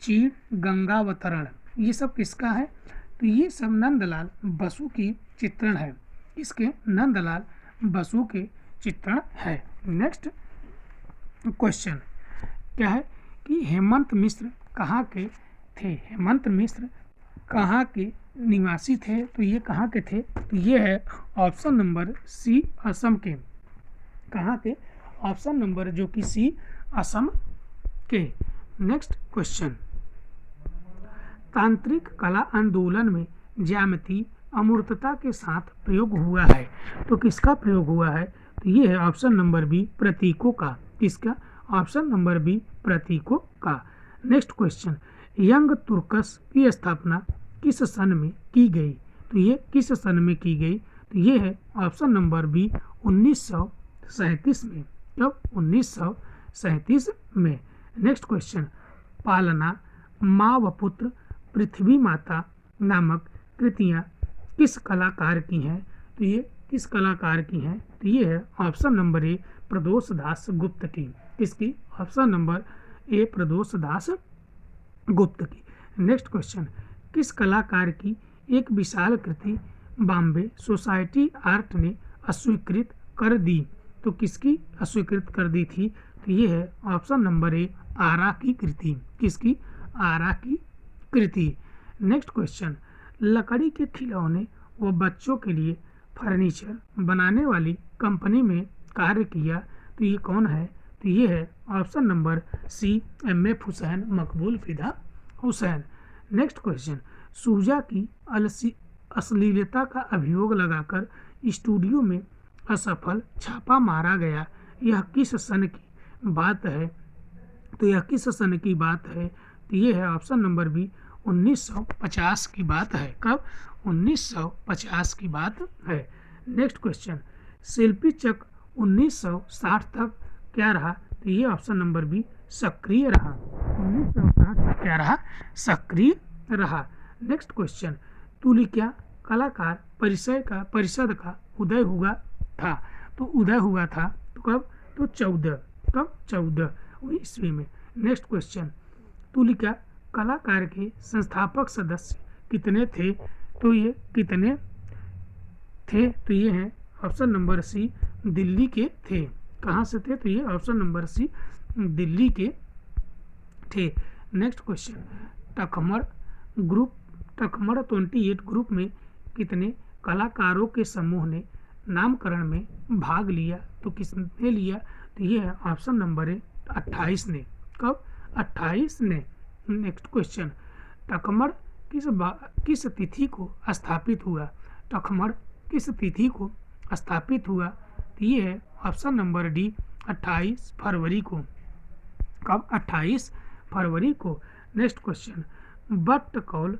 चीड़, गंगावतरण, ये सब किसका है? तो ये सब नंदलाल बसु की चित्रण है। इसके नंदलाल बसु के चित्रण है। नेक्स्ट क्वेश्चन क्या है कि हेमंत मिश्र कहाँ के थे? हेमंत मिश्र कहाँ के निवासी थे? तो ये कहाँ के थे? तो ये है ऑप्शन नंबर सी, असम के। कहाँ के? ऑप्शन नंबर जो कि सी, असम के। नेक्स्ट क्वेश्चन, तांत्रिक कला आंदोलन में ज्यामिति अमूर्तता के साथ प्रयोग हुआ है। तो किसका प्रयोग हुआ है? तो ये है ऑप्शन नंबर बी, प्रतीकों का। किसका? ऑप्शन नंबर बी, प्रतीकों का। नेक्स्ट क्वेश्चन, यंग तुर्कस की स्थापना किस सन में की गई? तो ये किस सन में की गई? तो ये है ऑप्शन नंबर बी, 1937 में। कब? 1937 में। नेक्स्ट क्वेश्चन, पालना, माँ व पुत्र, पृथ्वी माता नामक कृतियाँ किस कलाकार की हैं? तो ये किस कलाकार की हैं? तो ये है ऑप्शन नंबर ए, प्रदोष दास गुप्त की। किसकी? ऑप्शन नंबर ए, प्रदोष दास गुप्त की। नेक्स्ट क्वेश्चन, किस कलाकार की एक विशाल कृति बॉम्बे सोसाइटी आर्ट ने अस्वीकृत कर दी? तो किसकी अस्वीकृत कर दी थी? तो ये है ऑप्शन नंबर ए, आरा की कृति। किसकी? आरा की कृति। नेक्स्ट क्वेश्चन, लकड़ी के खिलौने व बच्चों के लिए फर्नीचर बनाने वाली कंपनी में कार्य किया। तो ये कौन है? तो ये है option number C, M F. Husain, Maqbool Fida Hussain. Next question, सूजा की अश्लीलता का अभियोग लगाकर स्टूडियो में असफल छापा मारा गया। यह किस सन की बात है? तो यह किस सन की बात है? तो ये है ऑप्शन नंबर बी, 1950 की बात है। कब? 1950 की बात है। नेक्स्ट क्वेश्चन, शिल्पी चक्र 1960 तक क्या रहा? तो ये ऑप्शन नंबर बी, सक्रिय रहा। 1960 तक क्या रहा? सक्रिय रहा। नेक्स्ट क्वेश्चन, तुलिका कलाकार परिषद का उदय हुआ था। तो उदय हुआ था तो कब? तो 14 ईस्वी में। नेक्स्ट क्वेश्चन, तुलिका कलाकार के संस्थापक सदस्य कितने थे? तो ये कितने थे? तो ये है ऑप्शन नंबर सी, दिल्ली के थे। कहाँ से थे? तो ये ऑप्शन नंबर सी, दिल्ली के थे। नेक्स्ट क्वेश्चन, टखमर 28 ग्रुप में कितने कलाकारों के समूह ने नामकरण में भाग लिया? तो किसने लिया? तो ये है ऑप्शन नंबर ए, 28 ने। कब? 28 ने। नेक्स्ट क्वेश्चन, टखमर किस तिथि को स्थापित हुआ? टखमर किस तिथि को स्थापित हुआ? तो ये है ऑप्शन नंबर डी, 28 फरवरी को। कब? 28 फरवरी को। नेक्स्ट क्वेश्चन, बट्ट कौल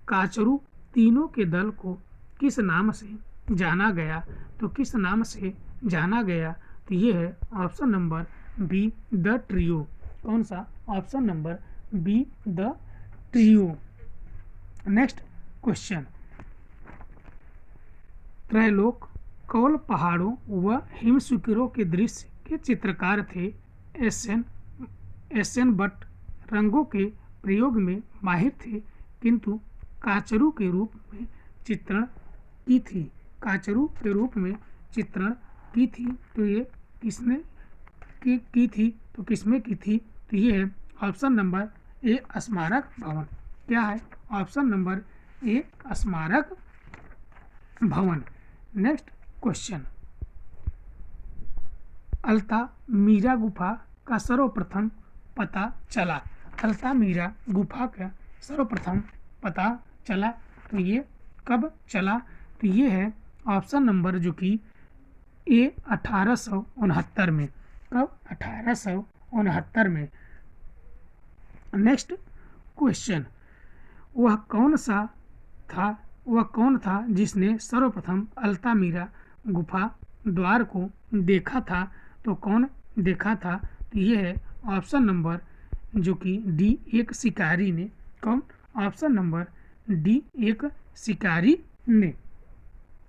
काचरू तीनों के दल को किस नाम से जाना गया? तो किस नाम से जाना गया? तो ये है option number B, the trio. कौन सा? Option number B, the trio. Next question, Trailok Kaul पहाड़ों व हिमशिखरों के दृश्य के चित्रकार थे। एस एन भट्ट रंगों के प्रयोग में माहिर थे, किंतु काचरू के रूप में चित्रण की थी। काचरू के रूप में चित्रण की थी। तो ये किसने की थी? तो किसमें की थी? तो ये है ऑप्शन नंबर ए, स्मारक भवन। क्या है? ऑप्शन नंबर ए, स्मारक भवन। नेक्स्ट क्वेश्चन, अल्तामीरा गुफा का सर्वप्रथम पता चला। अल्तामीरा गुफा का सर्वप्रथम पता चला। तो ये कब चला? तो ये है ऑप्शन नंबर जो कि ए, 1869 में। कब? 1869 में। नेक्स्ट क्वेश्चन, वह कौन था जिसने सर्वप्रथम अल्तामीरा गुफा द्वार को देखा था? तो कौन देखा था? तो ये है ऑप्शन नंबर जो कि डी, एक शिकारी ने। कौन? ऑप्शन नंबर डी, एक शिकारी ने।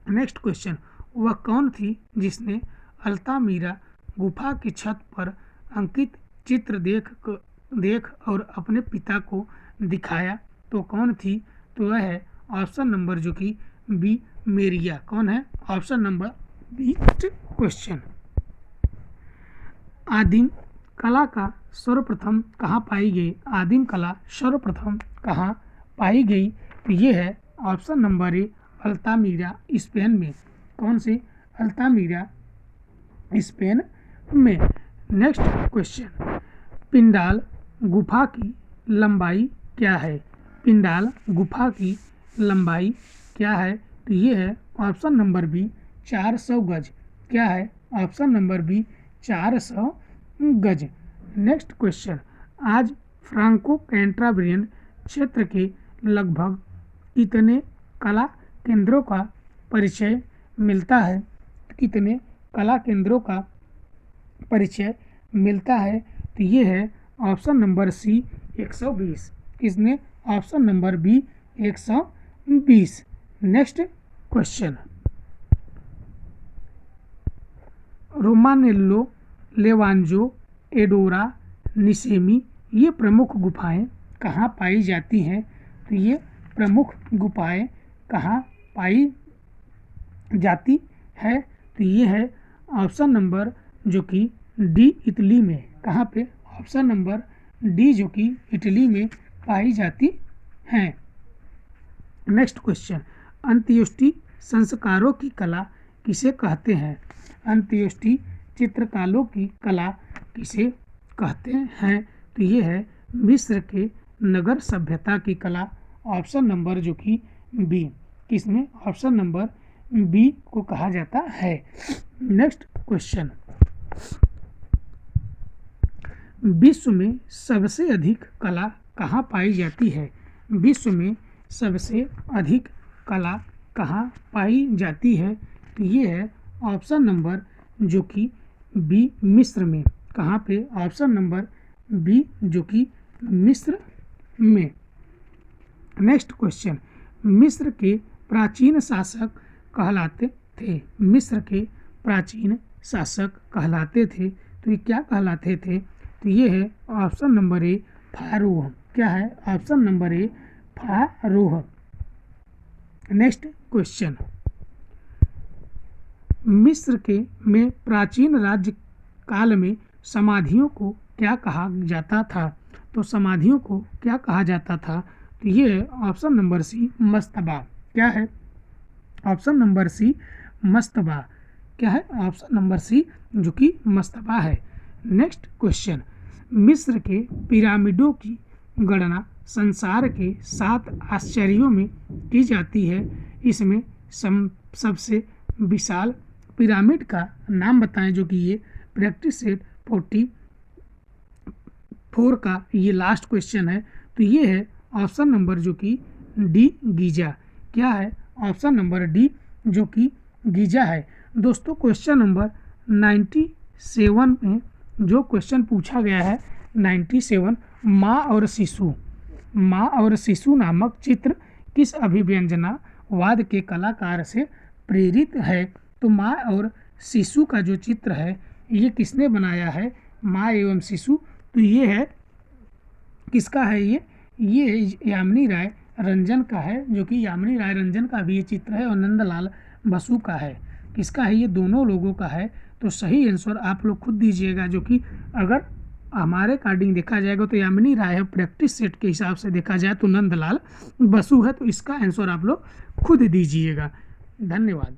नेक्स्ट क्वेश्चन, वह कौन थी जिसने अल्तामीरा गुफा की छत पर अंकित चित्र देख और अपने पिता को दिखाया? तो कौन थी? तो वह है ऑप्शन नंबर जो कि बी, मेरिया। कौन है? Option number B. क्वेश्चन, आदिम कला का सर्वप्रथम कहाँ पाई गई? आदिम कला सर्वप्रथम कहाँ पाई गई? तो ये है ऑप्शन नंबर ए, अल्तामीरा स्पेन में। कौन से? अल्तामीरा स्पेन में। नेक्स्ट क्वेश्चन, पिंडाल गुफा की लंबाई क्या है? पिंडाल गुफा की लंबाई क्या है? तो ये है ऑप्शन नंबर बी, 400 गज। क्या है? ऑप्शन नंबर बी, 400 गज। नेक्स्ट क्वेश्चन, आज फ्रांको कैंटाब्रियन क्षेत्र के लगभग कितने कला केंद्रों का परिचय मिलता है? कितने कला केंद्रों का परिचय मिलता है? तो ये है ऑप्शन नंबर सी, 120। किसने? Option number B, 120। Next question, Romanelli, Levanzo, Addaura, Niscemi ये प्रमुख गुफाएं कहाँ पाई जाती हैं? तो ये प्रमुख गुफाएं कहाँ पाई जाती है? तो ये है ऑप्शन नंबर जो कि डी, इटली में। कहाँ पे? ऑप्शन नंबर डी जो कि इटली में पाई जाती हैं। नेक्स्ट क्वेश्चन, अंत्येष्टि संस्कारों की कला किसे कहते हैं? अंत्येष्टि चित्रकालों की कला किसे कहते हैं? तो ये है मिस्र के नगर सभ्यता की कला। ऑप्शन नंबर जो कि बी। किसमें? ऑप्शन नंबर बी को कहा जाता है। नेक्स्ट क्वेश्चन, विश्व में सबसे अधिक कला कहाँ पाई जाती है? विश्व में सबसे अधिक कला कहाँ पाई जाती है? तो ये है ऑप्शन नंबर जो कि बी, मिस्र में। कहाँ पे? ऑप्शन नंबर बी जो कि मिस्र में। नेक्स्ट क्वेश्चन, मिस्र के प्राचीन शासक कहलाते थे। मिस्र के प्राचीन शासक कहलाते थे, तो ये क्या कहलाते थे? तो ये है ऑप्शन नंबर ए फारूह। क्या है? Option number A pharaoh. Next question, मिस्र के में प्राचीन राज्य काल में समाधियों को क्या कहा जाता था? तो समाधियों को क्या कहा जाता था? तो ये है ऑप्शन नंबर सी मस्तबा। क्या है? ऑप्शन नंबर सी मस्तबा। क्या है? ऑप्शन नंबर सी जो कि मस्तबा है। नेक्स्ट क्वेश्चन, मिस्र के पिरामिडों की गणना संसार के 7 आश्चर्यों में की जाती है। इसमें सबसे विशाल पिरामिड का नाम बताएं, जो कि ये प्रैक्टिस सेट 44 का ये लास्ट क्वेश्चन है। तो ये है ऑप्शन नंबर जो कि डी गीजा। क्या है? ऑप्शन नंबर डी जो कि गीजा है। दोस्तों क्वेश्चन नंबर 97 में जो क्वेश्चन पूछा गया है 97, माँ और शिशु नामक चित्र किस अभिव्यंजनावाद के कलाकार से प्रेरित है? तो माँ और शिशु का जो चित्र है ये किसने बनाया है? माँ एवं शिशु। तो ये है किसका है? ये यामिनी राय रंजन का है, जो कि यामिनी राय रंजन का भी ये चित्र है और नंदलाल बसु का है। किसका है? ये दोनों लोगों का है। तो सही आंसर आप लोग खुद दीजिएगा, जो कि अगर हमारे अकॉर्डिंग देखा जाएगा तो यामिनी राय है, प्रैक्टिस सेट के हिसाब से देखा जाए तो नंदलाल बसु है। तो इसका आंसर आप लोग खुद दीजिएगा। धन्यवाद।